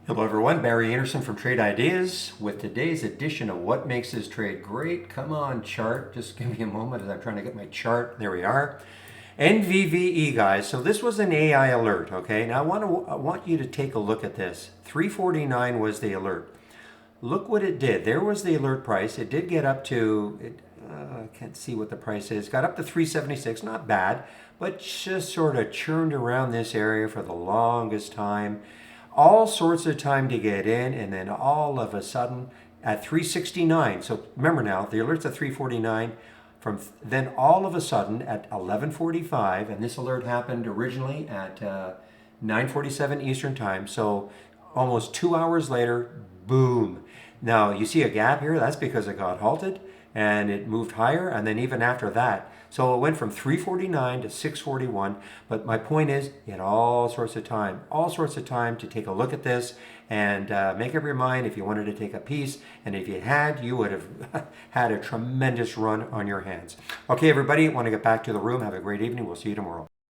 Hello everyone, Barry Anderson from Trade Ideas with today's edition of What Makes This Trade Great. Come on chart, just give me a moment as I'm trying to get my chart. There we are. NVVE guys, so this was an AI alert, okay? Now I want you to take a look at this. 349 was the alert. Look what it did. There was the alert price. It did get up to, I can't see what the price is, got up to 376, not bad, but just sort of churned around this area for the longest time. All sorts of time to get in, and then all of a sudden at 369. So remember now, the alert's at 349. Then all of a sudden at 11:45, and this alert happened originally at 9:47 Eastern time. So almost 2 hours later, boom. Now you see a gap here. That's because it got halted and it moved higher, and then even after that. So it went from 349 to 641. But my point is, you had all sorts of time to take a look at this and make up your mind if you wanted to take a piece. And if you had, you would have had a tremendous run on your hands. Okay, everybody, want to get back to the room. Have a great evening. We'll see you tomorrow.